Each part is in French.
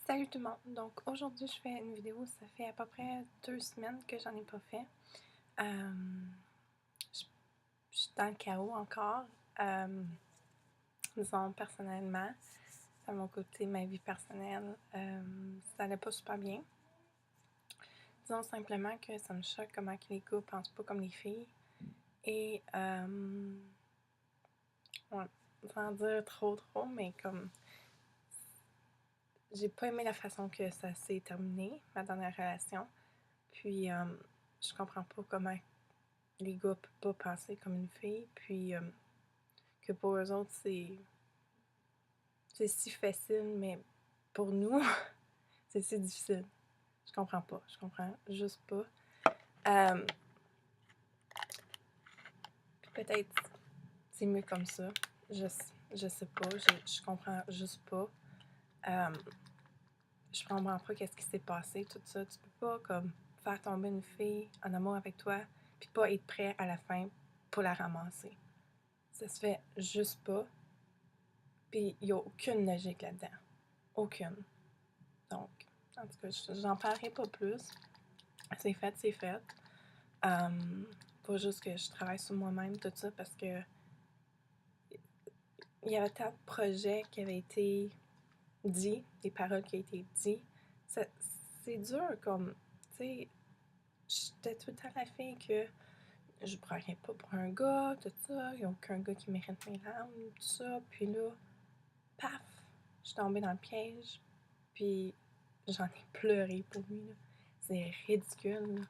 Salut tout le monde! Donc aujourd'hui je fais une vidéo, ça fait à peu près 2 semaines que j'en ai pas fait. Euh, je, je suis dans le chaos encore. Euh, Disons personnellement, à mon côté, ma vie personnelle, ça allait pas super bien. Disons simplement que ça me choque comment que les gars pensent pas comme les filles. Et ouais, sans dire trop, mais comme j'ai pas aimé la façon que ça s'est terminé, ma dernière relation. Puis je comprends pas comment les gars peuvent pas penser comme une fille, puis que pour eux autres, c'est si facile, mais pour nous, c'est si difficile. Je comprends pas. Je comprends juste pas. Puis peut-être c'est mieux comme ça. Je sais pas. Je comprends juste pas. Je comprends pas qu'est-ce qui s'est passé, tout ça. Tu peux pas comme faire tomber une fille en amour avec toi, puis pas être prêt à la fin pour la ramasser. Ça se fait juste pas. Puis il n'y a aucune logique là-dedans. Aucune. Donc, en tout cas, j'en parlerai pas plus. C'est fait, c'est fait. Faut juste que je travaille sur moi-même, tout ça, parce que il y avait tant de projets qui avaient été dits, des paroles qui ont été dites. C'est dur, comme, tu sais, j'étais tout le temps la fille que je ne prendrais pas pour un gars, tout ça, il n'y a aucun gars qui mérite mes larmes, tout ça. Puis là, paf, je suis tombée dans le piège, puis j'en ai pleuré pour lui, là. C'est ridicule, là.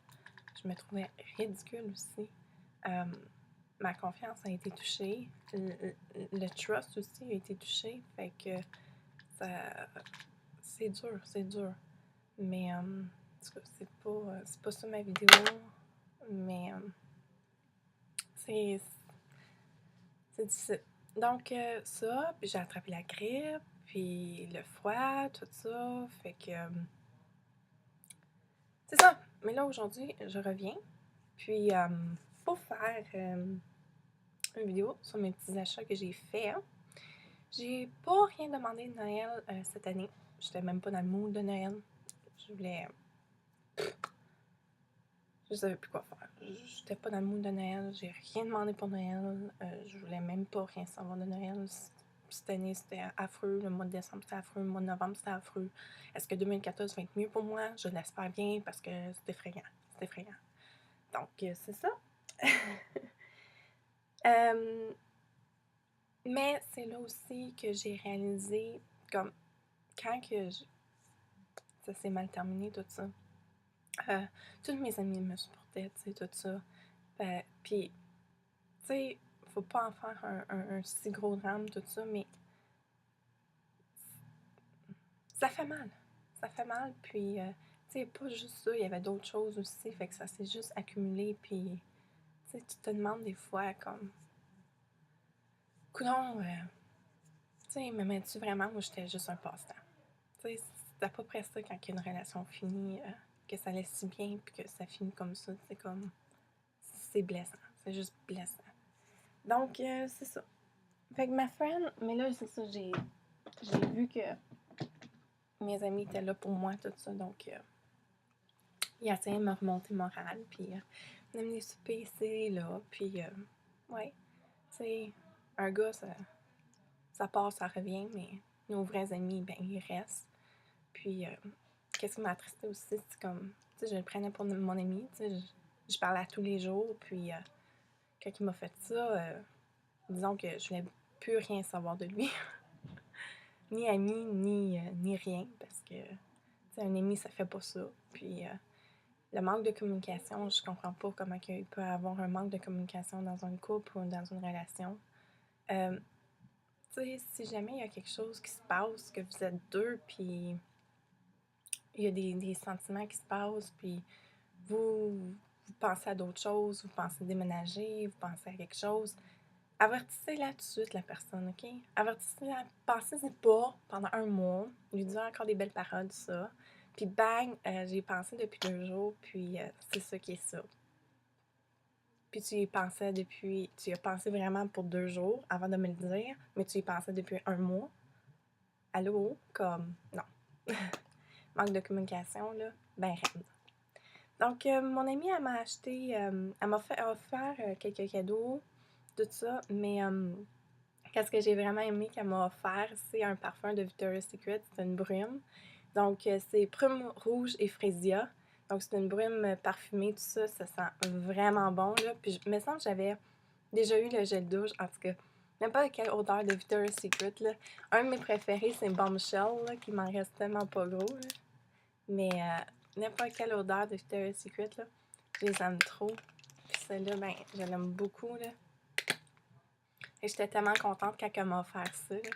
Je me trouvais ridicule aussi. Ma confiance a été touchée. Le trust aussi a été touché. Fait que ça, c'est dur, c'est dur. Mais en tout cas, c'est pas ça ma vidéo. Mais c'est difficile. Donc ça, puis j'ai attrapé la grippe, puis le froid, tout ça. Fait que c'est ça. Mais là aujourd'hui, je reviens. Puis pour faire une vidéo sur mes petits achats que j'ai faits. J'ai pas rien demandé de Noël cette année. J'étais même pas dans le mood de Noël. Je voulais. Je savais plus quoi faire. J'étais pas dans le mood de Noël. J'ai rien demandé pour Noël. Je voulais même pas rien savoir de Noël. Cette année, c'était affreux. Le mois de décembre, c'était affreux. Le mois de novembre, c'était affreux. Est-ce que 2014 va être mieux pour moi? Je l'espère bien parce que c'est effrayant. C'est effrayant. Donc, c'est ça. Mais c'est là aussi que j'ai réalisé, comme, quand que ça s'est mal terminé, tout ça. Tous mes amis me supportaient, tu sais, tout ça. Puis, tu sais, faut pas en faire un si gros drame, tout ça, mais ça fait mal. Ça fait mal, puis, tu sais, pas juste ça, il y avait d'autres choses aussi, fait que ça s'est juste accumulé, puis, tu sais, tu te demandes des fois, comme, coudonc, tu sais, m'aimais-tu vraiment ou j'étais juste un passe-temps? Tu sais, c'est à peu près ça quand il y a une relation finie, que ça laisse si bien, puis que ça finit comme ça, c'est comme, c'est blessant, c'est juste blessant. Donc, c'est ça. Fait que ma friend, mais là, c'est ça, j'ai vu que mes amis étaient là pour moi, tout ça, donc ils essayaient de me remonter le moral, puis m'amener souper ici, là, puis ouais, tu sais, un gars, ça part, ça revient, mais nos vrais amis, ben, ils restent. Puis, qu'est-ce qui m'a attristé aussi, c'est comme, tu sais, je le prenais pour mon ami, tu sais, je parlais à tous les jours, puis quand il m'a fait ça, disons que je voulais plus rien savoir de lui. Ni ami, ni rien, parce que, tu sais, un ami, ça fait pas ça. Puis, le manque de communication, je comprends pas comment il peut y avoir un manque de communication dans un couple ou dans une relation. Tu sais, si jamais il y a quelque chose qui se passe, que vous êtes deux, puis il y a des sentiments qui se passent, puis vous pensez à d'autres choses, vous pensez déménager, vous pensez à quelque chose, avertissez-la tout de suite, la personne, OK? Avertissez-la, pensez-y pas pendant un mois, lui dire encore des belles paroles, ça. Puis bang, j'y ai pensé depuis 2 jours, puis c'est ça qui est ça. Puis tu y as pensé vraiment pour 2 jours avant de me le dire, mais tu y pensais depuis un mois. Allô? Comme, non. manque de communication, là, ben raide. Donc, mon amie, elle m'a acheté, elle m'a offert quelques cadeaux, tout ça, mais qu'est-ce que j'ai vraiment aimé qu'elle m'a offert, c'est un parfum de Victoria's Secret, c'est une brume. Donc, c'est Prume rouge et Frésia. Donc, c'est une brume parfumée, tout ça, ça sent vraiment bon, là. Puis, il me semble que j'avais déjà eu le gel douche, en tout cas, n'importe quelle odeur de Victoria's Secret, là. Un de mes préférés, c'est Bombshell, là, qui m'en reste tellement pas gros, là. Mais n'importe quelle odeur de Victoria's Secret, là, je les aime trop. Puis celle-là, ben, je l'aime beaucoup, là. Et j'étais tellement contente quand elle m'a offert ça, là.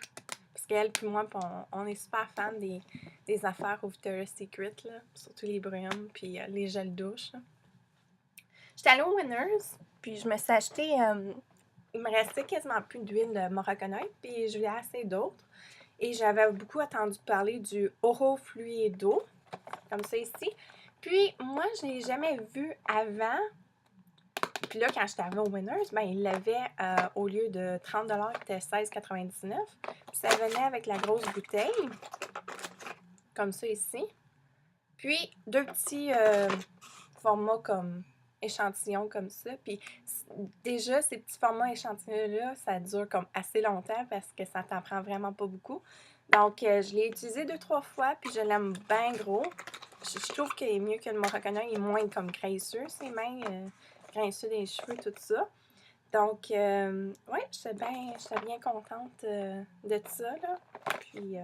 Parce qu'elle puis moi, on est super fans des affaires au Victoria's Secret, là. Surtout les brumes, puis les gels douche, là. J'étais allée au Winners, puis je me suis acheté... il me restait quasiment plus d'huile de Morocconite, puis je voulais essayer d'autres. Et j'avais beaucoup entendu parler du Oro Fluido, comme ça ici. Puis, moi, je ne l'ai jamais vu avant. Puis là, quand j'étais arrivée au Winners, ben, il l'avait au lieu de 30$, qui était 16,99$. Puis ça venait avec la grosse bouteille, comme ça ici. Puis, deux petits formats comme échantillons comme ça. Puis déjà, ces petits formats échantillons-là, ça dure comme assez longtemps parce que ça t'en prend vraiment pas beaucoup. Donc, je l'ai utilisé 2-3 fois, puis je l'aime bien gros. Je trouve qu'il est mieux que le Morocconin, il est moins comme graisseux, ses mains, graisseux des cheveux, tout ça. Donc, ouais, j'étais bien contente de ça, là. Puis,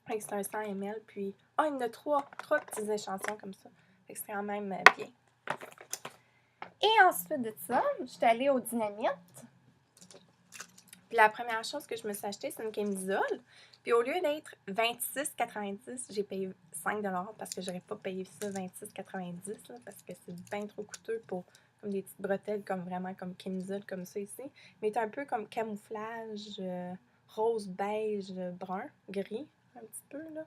c'est un 100 ml, puis... Ah, il y en a trois petits échantillons comme ça. Fait que c'est quand même bien. Et ensuite de ça, j'étais allée au Dynamite. Puis la première chose que je me suis achetée, c'est une camisole. Puis au lieu d'être 26,90$, j'ai payé 5$ parce que j'aurais pas payé ça 26,90$, là, parce que c'est bien trop coûteux pour comme des petites bretelles comme vraiment comme camisole comme ça ici. Mais c'est un peu comme camouflage rose, beige, brun, gris, un petit peu là,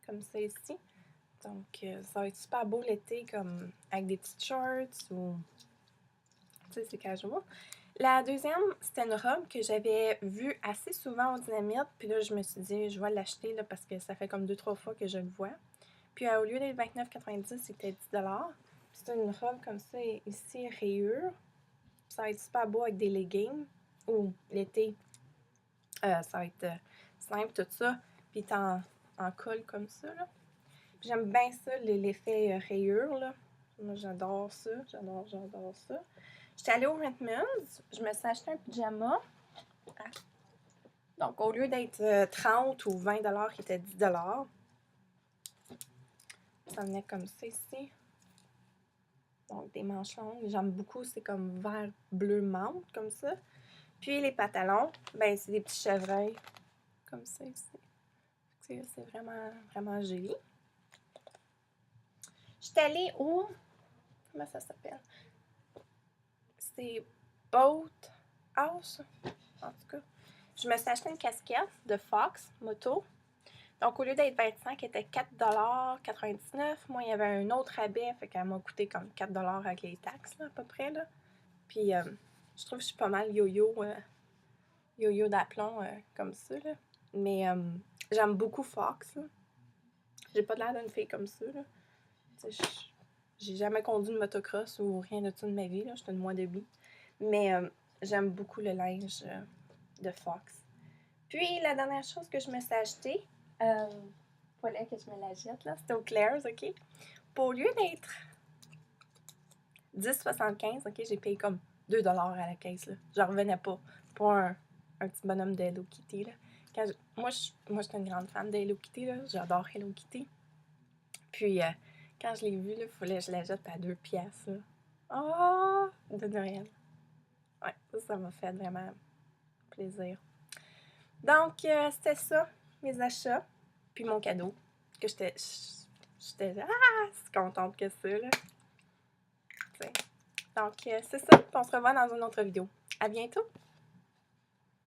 comme ça ici. Donc ça va être super beau l'été comme avec des petites shorts ou tu sais, c'est casual. La deuxième, c'était une robe que j'avais vue assez souvent au Dynamite. Puis là, je me suis dit, je vais l'acheter là, parce que ça fait comme 2-3 fois que je le vois. Puis au lieu d'être 29,90$, c'était 10$. C'est une robe comme ça, ici, rayure. Ça va être super beau avec des leggings. Ou l'été, ça va être simple, tout ça. Puis en colle comme ça, là. J'aime bien ça, l'effet rayure, là. Moi, j'adore ça. J'adore ça. J'étais allée au Redmond's, je me suis acheté un pyjama. Donc, au lieu d'être 30 ou 20$, qui était 10$, ça venait comme ça ici. Donc, des manches longues. J'aime beaucoup, c'est comme vert bleu menthe, comme ça. Puis, les pantalons, ben c'est des petits chevreuils, comme ça ici. C'est vraiment, vraiment joli. J'étais allée au... Comment ça s'appelle? C'est Boat House, en tout cas. Je me suis acheté une casquette de Fox Moto. Donc, au lieu d'être 25, elle était 4,99$. Moi, il y avait un autre rabais, fait qu'elle m'a coûté comme 4$ avec les taxes, là, à peu près, là. Puis, je trouve que je suis pas mal yo-yo d'aplomb, comme ça, là. Mais, j'aime beaucoup Fox, là. J'ai pas l'air d'une fille comme ça, là. Tu sais, j'ai jamais conduit une motocross ou rien de ça de ma vie, là. J'étais une moins débile. Mais, j'aime beaucoup le linge de Fox. Puis, la dernière chose que je me suis achetée, fallait que je me la jette, là, c'était au Claire's, OK? Puis, au lieu d'être 10,75$, OK, j'ai payé comme 2$ à la caisse, là. J'en revenais pas pour un petit bonhomme de Hello Kitty, là. Moi, j'étais une grande fan de Hello Kitty, là. J'adore Hello Kitty. Puis, quand je l'ai vu, là, il fallait que je la jette à 2$, là. Oh! De Noël. Ouais, ça m'a fait vraiment plaisir. Donc, c'était ça, mes achats, puis mon cadeau, que j'étais si contente que ça, là. T'sais. Donc, c'est ça, on se revoit dans une autre vidéo. À bientôt!